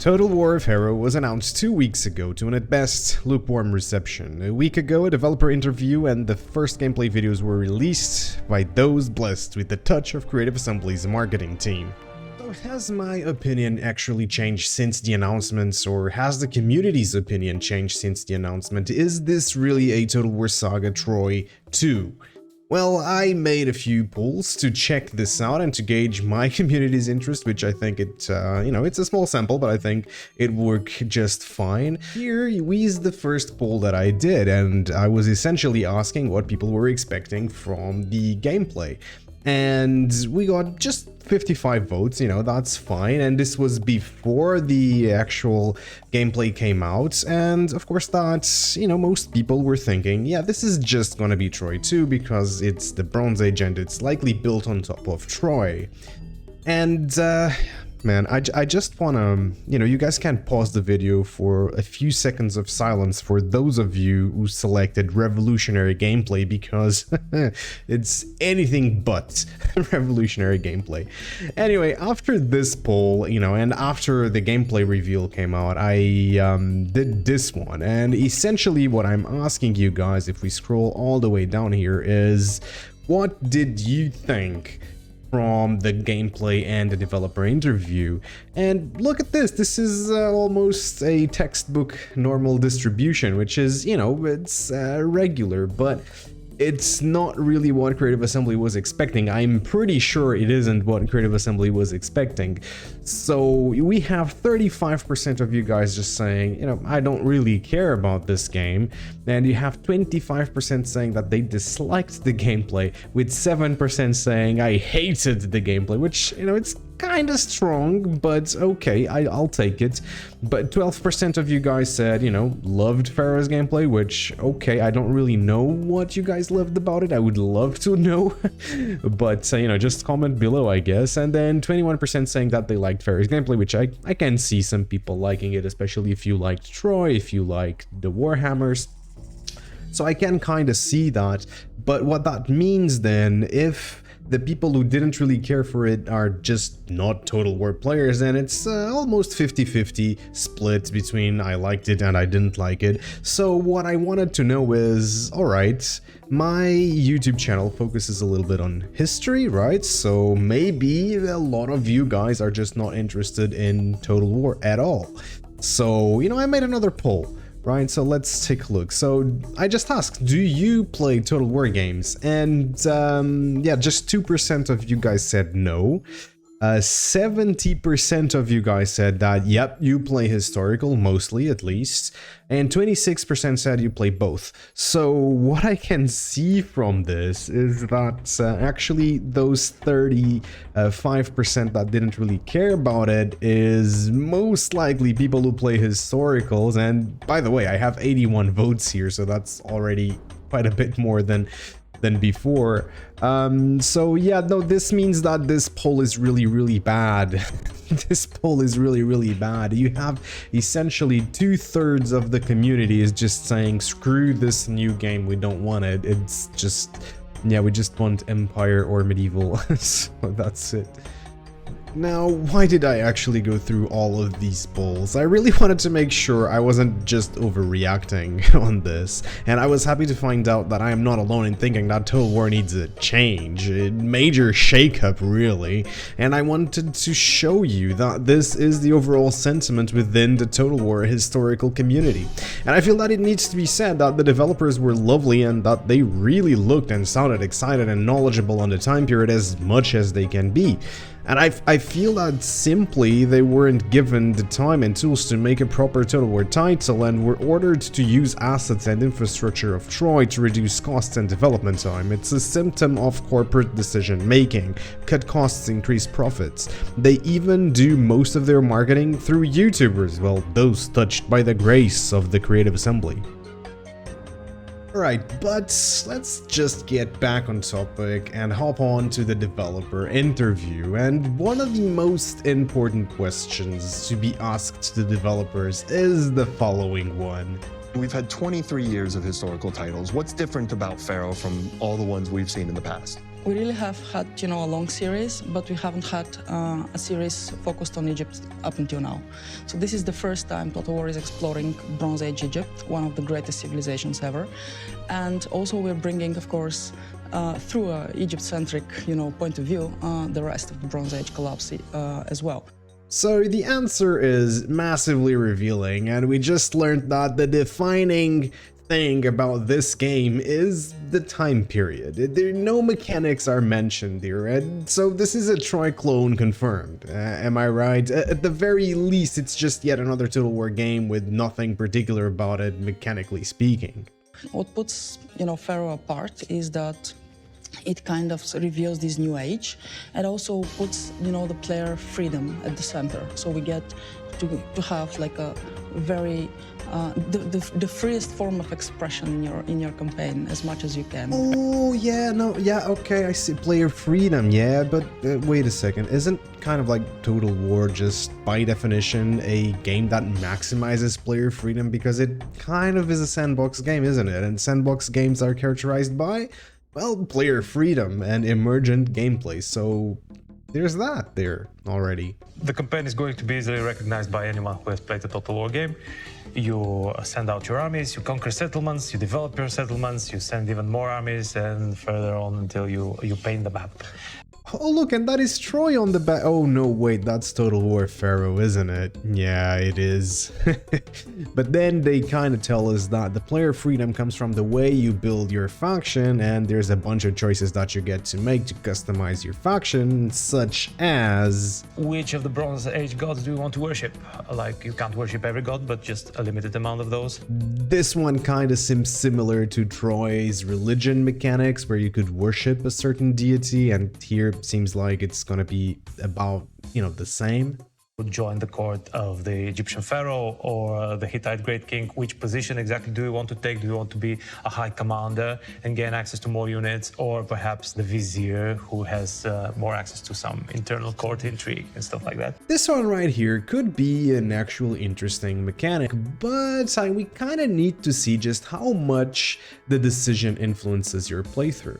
Total War Pharaoh was announced 2 weeks ago to an at best lukewarm reception. A week ago, a developer interview and the first gameplay videos were released by those blessed with the touch of Creative Assembly's marketing team. So has my opinion actually changed since the announcements, or has the community's opinion changed since the announcement? Is this really a Total War Saga Troy II? Well, I made a few polls to check this out and to gauge my community's interest, which I think it's a small sample, but I think it worked just fine. Here is the first poll that I did, and I was essentially asking what people were expecting from the gameplay. And we got just 55 votes, that's fine, and this was before the actual gameplay came out, and of course that's, most people were thinking, yeah, this is just gonna be Troy 2 because it's the Bronze Age and it's likely built on top of Troy. And man, I just wanna, you guys can pause the video for a few seconds of silence for those of you who selected revolutionary gameplay, because it's anything but revolutionary gameplay. Anyway, after this poll, and after the gameplay reveal came out, I did this one, and essentially what I'm asking you guys, if we scroll all the way down here, is what did you think from the gameplay and the developer interview? And look at this is almost a textbook normal distribution, which is, it's regular, but it's not really what Creative Assembly was expecting. I'm pretty sure it isn't what Creative Assembly was expecting. So we have 35% of you guys just saying, I don't really care about this game, and you have 25% saying that they disliked the gameplay, with 7% saying I hated the gameplay, which, it's kind of strong, but okay, I'll take it. But 12% of you guys said, loved Pharaoh's gameplay, which, okay, I don't really know what you guys loved about it. I would love to know, but, just comment below, I guess. And then 21% saying that they liked Pharaoh's gameplay, which I can see some people liking it, especially if you liked Troy, if you liked the Warhammers. So I can kind of see that. But what that means then, if the people who didn't really care for it are just not Total War players, and it's almost 50-50 split between I liked it and I didn't like it. So what I wanted to know is, alright, my YouTube channel focuses a little bit on history, right? So maybe a lot of you guys are just not interested in Total War at all. So, I made another poll. Right, so let's take a look. So I just asked, do you play Total War games? And yeah, just 2% of you guys said no. 70% of you guys said that, yep, you play historical, mostly at least, and 26% said you play both. So what I can see from this is that actually those 35% that didn't really care about it is most likely people who play historicals. And by the way, I have 81 votes here, so that's already quite a bit more than before. So yeah, no, this means that this poll is really bad. This poll is really bad. You have essentially 2/3 of the community is just saying, screw this new game, we don't want it. It's just, yeah, we just want Empire or Medieval. So that's it. Now, why did I actually go through all of these polls? I really wanted to make sure I wasn't just overreacting on this, and I was happy to find out that I am not alone in thinking that Total War needs a change, a major shakeup really, and I wanted to show you that this is the overall sentiment within the Total War historical community. And I feel that it needs to be said that the developers were lovely and that they really looked and sounded excited and knowledgeable on the time period as much as they can be. And I feel that simply they weren't given the time and tools to make a proper Total War title, and were ordered to use assets and infrastructure of Troy to reduce costs and development time. It's a symptom of corporate decision making. Cut costs, increase profits. They even do most of their marketing through YouTubers, well, those touched by the grace of the Creative Assembly. Alright, but let's just get back on topic and hop on to the developer interview. And one of the most important questions to be asked to the developers is the following one. We've had 23 years of historical titles. What's different about Pharaoh from all the ones we've seen in the past? We really have had, a long series, but we haven't had a series focused on Egypt up until now. So this is the first time Total War is exploring Bronze Age Egypt, one of the greatest civilizations ever. And also we're bringing, of course, through an Egypt-centric, point of view, the rest of the Bronze Age collapse as well. So the answer is massively revealing, and we just learned that the defining thing about this game is the time period. No mechanics are mentioned here, and so this is a Troy clone confirmed. Am I right? At the very least, it's just yet another Total War game with nothing particular about it, mechanically speaking. What puts, Pharaoh apart is that it kind of reveals this new age and also puts, the player freedom at the center. So we get to have like a very the freest form of expression in your campaign as much as you can. Oh yeah, no, yeah, okay, I see player freedom, yeah, but wait a second, isn't kind of like Total War just by definition a game that maximizes player freedom, because it kind of is a sandbox game, isn't it? And sandbox games are characterized by, well, player freedom and emergent gameplay, so there's that there already. The campaign is going to be easily recognized by anyone who has played a Total War game. You send out your armies, you conquer settlements, you develop your settlements, you send even more armies, and further on until you paint the map. Oh look, and that is Troy on the back. Oh no, wait, that's Total War Pharaoh, isn't it? Yeah, it is. But then they kind of tell us that the player freedom comes from the way you build your faction, and there's a bunch of choices that you get to make to customize your faction, such as... Which of the Bronze Age gods do you want to worship? Like, you can't worship every god, but just a limited amount of those. This one kind of seems similar to Troy's religion mechanics, where you could worship a certain deity, and here seems like it's gonna be about, the same. Would join the court of the Egyptian pharaoh or the Hittite great king. Which position exactly do you want to take? Do you want to be a high commander and gain access to more units, or perhaps the vizier who has more access to some internal court intrigue and stuff like that? This one right here could be an actual interesting mechanic, but we kind of need to see just how much the decision influences your playthrough.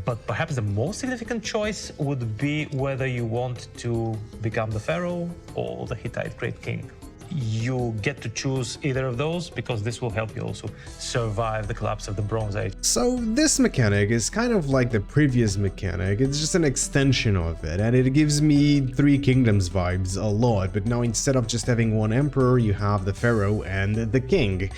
But perhaps the most significant choice would be whether you want to become the pharaoh or the Hittite great king. You get to choose either of those, because this will help you also survive the collapse of the Bronze Age. So this mechanic is kind of like the previous mechanic, it's just an extension of it, and it gives me Three Kingdoms vibes a lot, but now instead of just having one emperor, you have the pharaoh and the king.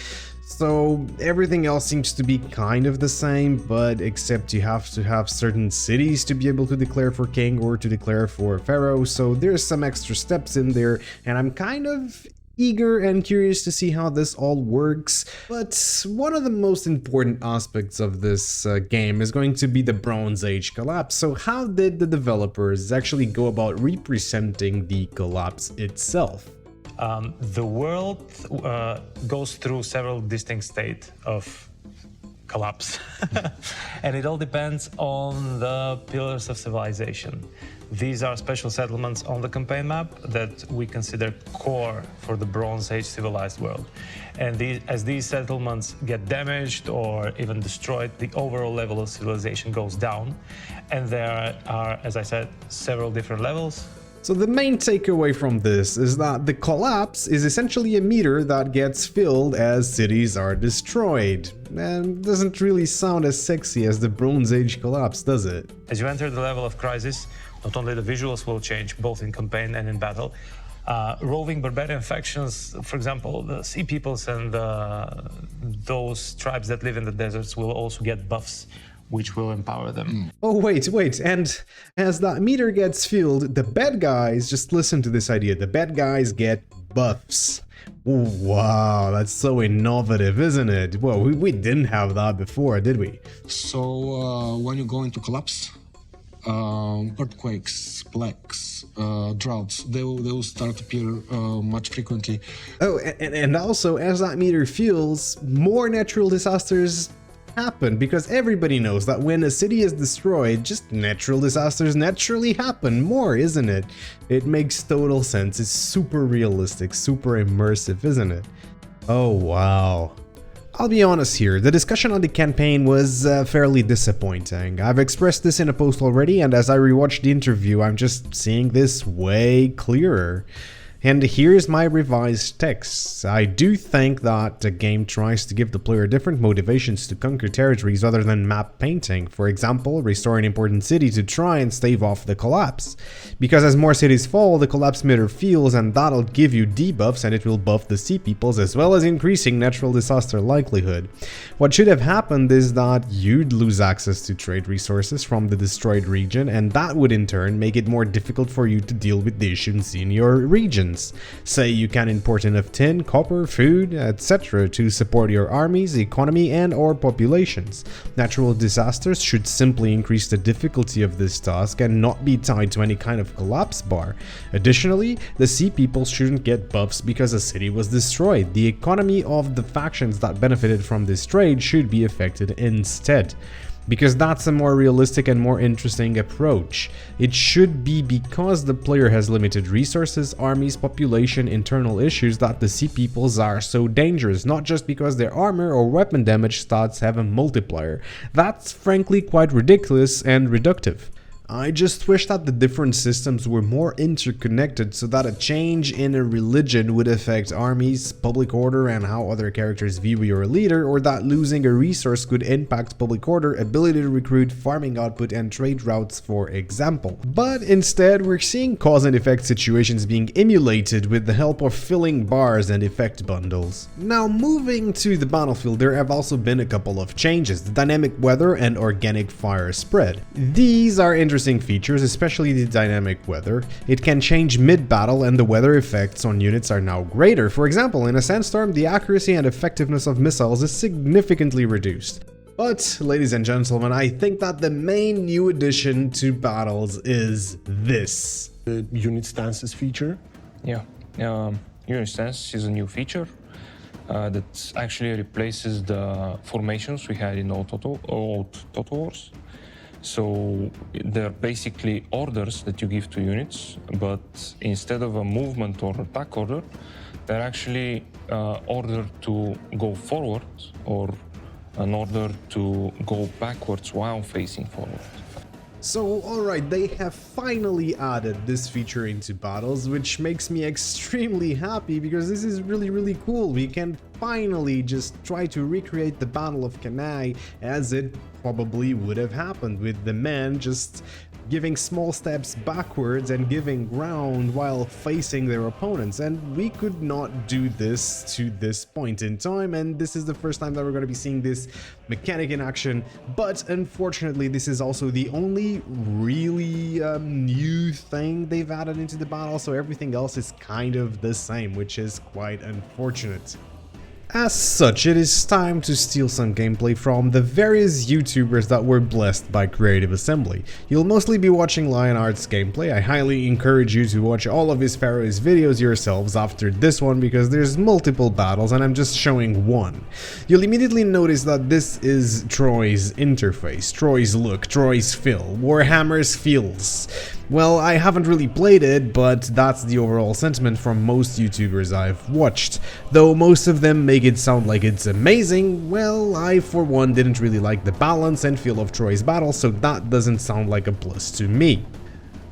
So everything else seems to be kind of the same, but except you have to have certain cities to be able to declare for king or to declare for pharaoh, so there's some extra steps in there, and I'm kind of eager and curious to see how this all works. But one of the most important aspects of this game is going to be the Bronze Age collapse. So how did the developers actually go about representing the collapse itself? The world goes through several distinct states of collapse, and it all depends on the pillars of civilization. These are special settlements on the campaign map that we consider core for the Bronze Age civilized world. And as these settlements get damaged or even destroyed, the overall level of civilization goes down. And there are, as I said, several different levels. So the main takeaway from this is that the collapse is essentially a meter that gets filled as cities are destroyed. And doesn't really sound as sexy as the Bronze Age collapse, does it? As you enter the level of crisis, not only the visuals will change, both in campaign and in battle. Roving barbarian factions, for example, the Sea Peoples and those tribes that live in the deserts will also get buffs, which will empower them. Oh, wait, and as that meter gets filled, the bad guys, just listen to this idea, the bad guys get buffs. Oh, wow, that's so innovative, isn't it? Well, we didn't have that before, did we? So, when you go into collapse, earthquakes, plagues, droughts, they will start to appear much frequently. Oh, and also, as that meter fills, more natural disasters happen, because everybody knows that when a city is destroyed, just natural disasters naturally happen more, isn't it? It makes total sense. It's super realistic, super immersive, isn't it? Oh wow. I'll be honest here, the discussion on the campaign was fairly disappointing. I've expressed this in a post already, and as I rewatched the interview, I'm just seeing this way clearer. And here's my revised text. I do think that the game tries to give the player different motivations to conquer territories other than map painting. For example, restore an important city to try and stave off the collapse. Because as more cities fall, the collapse meter feels, and that'll give you debuffs and it will buff the sea peoples as well as increasing natural disaster likelihood. What should have happened is that you'd lose access to trade resources from the destroyed region, and that would in turn make it more difficult for you to deal with the issues in your regions. Say you can import enough tin, copper, food, etc. to support your armies, economy, and or populations. Natural disasters should simply increase the difficulty of this task and not be tied to any kind of collapse bar. Additionally, the sea people shouldn't get buffs because a city was destroyed. The economy of the factions that benefited from this trade should be affected instead. Because that's a more realistic and more interesting approach. It should be because the player has limited resources, armies, population, internal issues that the sea peoples are so dangerous, not just because their armor or weapon damage stats have a multiplier. That's frankly quite ridiculous and reductive. I just wish that the different systems were more interconnected so that a change in a religion would affect armies, public order, and how other characters view your leader, or that losing a resource could impact public order, ability to recruit, farming output, and trade routes, for example. But instead, we're seeing cause and effect situations being emulated with the help of filling bars and effect bundles. Now, moving to the battlefield, there have also been a couple of changes: the dynamic weather and organic fire spread. These are interesting features, especially the dynamic weather. It can change mid-battle, and the weather effects on units are now greater. For example, in a sandstorm, the accuracy and effectiveness of missiles is significantly reduced. But, ladies and gentlemen, I think that the main new addition to battles is this. The unit stances feature. Yeah, unit stance is a new feature that actually replaces the formations we had in old Total Wars. So they're basically orders that you give to units, but instead of a movement or attack order, they're actually ordered to go forward or an order to go backwards while facing forward. So, alright, they have finally added this feature into battles, which makes me extremely happy because this is really cool. We can finally just try to recreate the Battle of Cannae as it probably would have happened, with the men just giving small steps backwards and giving ground while facing their opponents. And we could not do this to this point in time, and this is the first time that we're going to be seeing this mechanic in action. But unfortunately, this is also the only really new thing they've added into the battle, so everything else is kind of the same, which is quite unfortunate. As such, it is time to steal some gameplay from the various YouTubers that were blessed by Creative Assembly. You'll mostly be watching Lionheart's gameplay. I highly encourage you to watch all of his Pharaoh's videos yourselves after this one because there's multiple battles and I'm just showing one. You'll immediately notice that this is Troy's interface, Troy's look, Troy's feel, Warhammer's feels. Well, I haven't really played it, but that's the overall sentiment from most YouTubers I've watched. Though most of them make it sound like it's amazing, well, I for one didn't really like the balance and feel of Troy's battle, so that doesn't sound like a plus to me.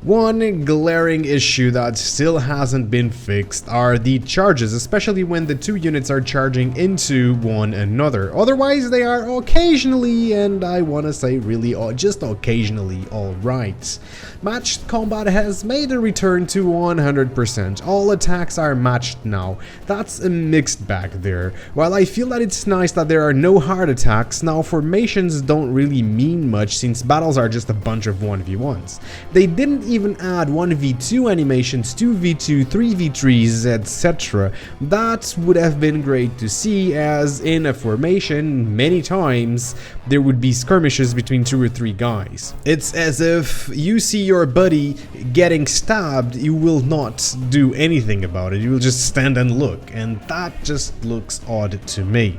One glaring issue that still hasn't been fixed are the charges, especially when the two units are charging into one another. Otherwise, they are occasionally, and I want to say really just occasionally, alright. Matched combat has made a return to 100%. All attacks are matched now. That's a mixed bag there. While I feel that it's nice that there are no hard attacks, now formations don't really mean much since battles are just a bunch of 1v1s. They didn't even add 1v2 animations, 2v2, 3v3s, etc. That would have been great to see, as in a formation, many times there would be skirmishes between 2 or 3 guys. It's as if you see your buddy getting stabbed, you will not do anything about it, you will just stand and look, and that just looks odd to me.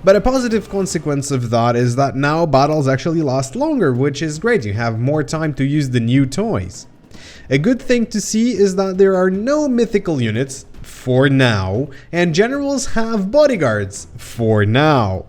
But a positive consequence of that is that now battles actually last longer, which is great. You have more time to use the new toys. A good thing to see is that there are no mythical units, for now, and generals have bodyguards for now.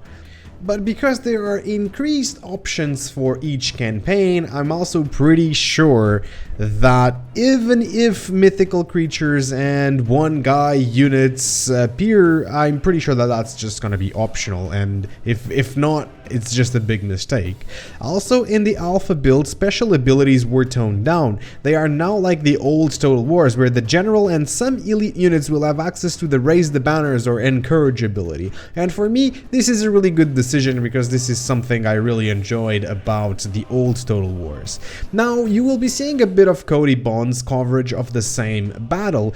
But because there are increased options for each campaign, I'm also pretty sure that even if mythical creatures and one guy units appear, I'm pretty sure that that's just gonna be optional, and if not, it's just a big mistake. Also, in the alpha build, special abilities were toned down. They are now like the old Total Wars, where the general and some elite units will have access to the raise the banners or encourage ability. And for me, this is a really good decision because this is something I really enjoyed about the old Total Wars. Now, you will be seeing a bit of Cody Bond's coverage of the same battle.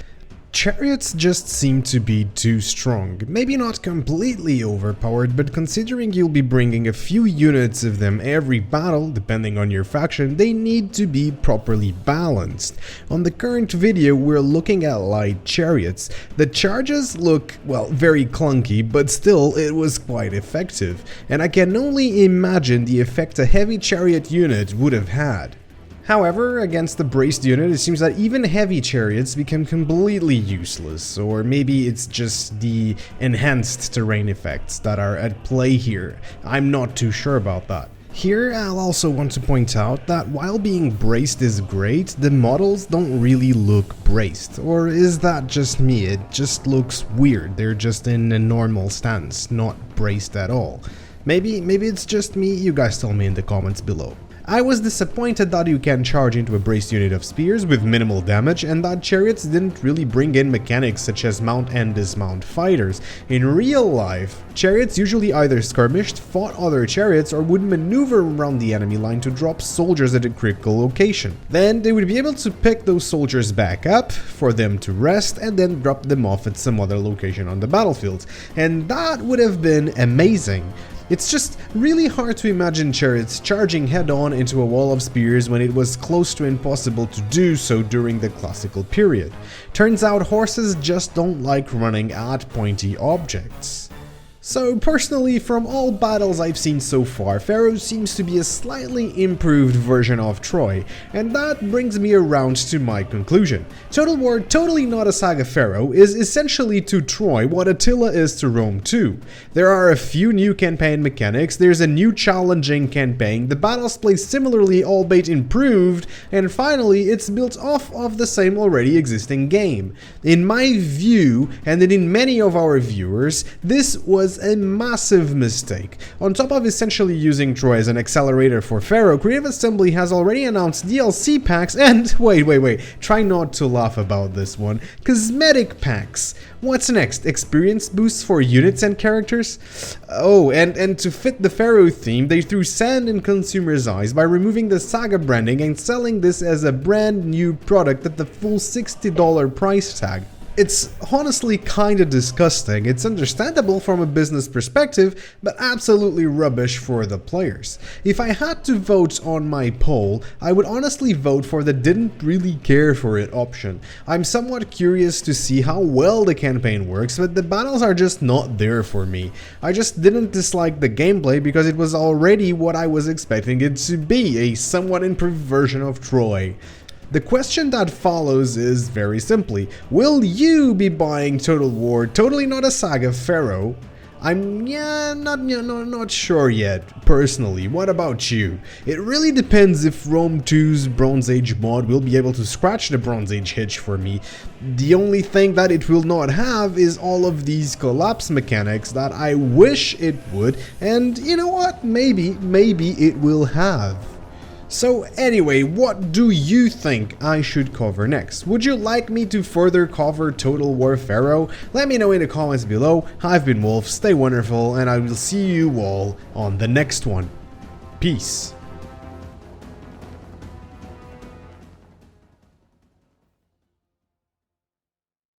Chariots just seem to be too strong. Maybe not completely overpowered, but considering you'll be bringing a few units of them every battle, depending on your faction, they need to be properly balanced. On the current video, we're looking at light chariots. The charges look, well, very clunky, but still, it was quite effective. And I can only imagine the effect a heavy chariot unit would have had. However, against the braced unit, it seems that even heavy chariots become completely useless, or maybe it's just the enhanced terrain effects that are at play here. I'm not too sure about that. Here, I'll also want to point out that while being braced is great, the models don't really look braced. Or is that just me? It just looks weird. They're just in a normal stance, not braced at all. Maybe it's just me. You guys tell me in the comments below. I was disappointed that you can charge into a braced unit of spears with minimal damage, and that chariots didn't really bring in mechanics such as mount and dismount fighters. In real life, chariots usually either skirmished, fought other chariots, or would maneuver around the enemy line to drop soldiers at a critical location. Then they would be able to pick those soldiers back up, for them to rest, and then drop them off at some other location on the battlefield. And that would have been amazing. It's just really hard to imagine chariots charging head-on into a wall of spears when it was close to impossible to do so during the classical period. Turns out horses just don't like running at pointy objects. So personally, from all battles I've seen so far, Pharaoh seems to be a slightly improved version of Troy, and that brings me around to my conclusion. Total War Totally Not a Saga Pharaoh is essentially to Troy what Attila is to Rome 2. There are a few new campaign mechanics, there's a new challenging campaign, the battles play similarly albeit improved, and finally it's built off of the same already existing game. In my view, and in many of our viewers, this was a massive mistake. On top of essentially using Troy as an accelerator for Pharaoh, Creative Assembly has already announced DLC packs and, wait, try not to laugh about this one, cosmetic packs. What's next? Experience boosts for units and characters? Oh, and to fit the Pharaoh theme, they threw sand in consumers' eyes by removing the Saga branding and selling this as a brand new product at the full $60 price tag. It's honestly kinda disgusting. It's understandable from a business perspective, but absolutely rubbish for the players. If I had to vote on my poll, I would honestly vote for the didn't really care for it option. I'm somewhat curious to see how well the campaign works, but the battles are just not there for me. I just didn't dislike the gameplay because it was already what I was expecting it to be, a somewhat improved version of Troy. The question that follows is very simply, will you be buying Total War Totally Not a Saga Pharaoh? I'm not sure yet, personally. What about you? It really depends if Rome 2's Bronze Age mod will be able to scratch the Bronze Age hitch for me. The only thing that it will not have is all of these collapse mechanics that I wish it would, and you know what, maybe it will have. So anyway, what do you think I should cover next? Would you like me to further cover Total War Pharaoh? Let me know in the comments below. I've been Wolf, stay wonderful, and I will see you all on the next one. Peace.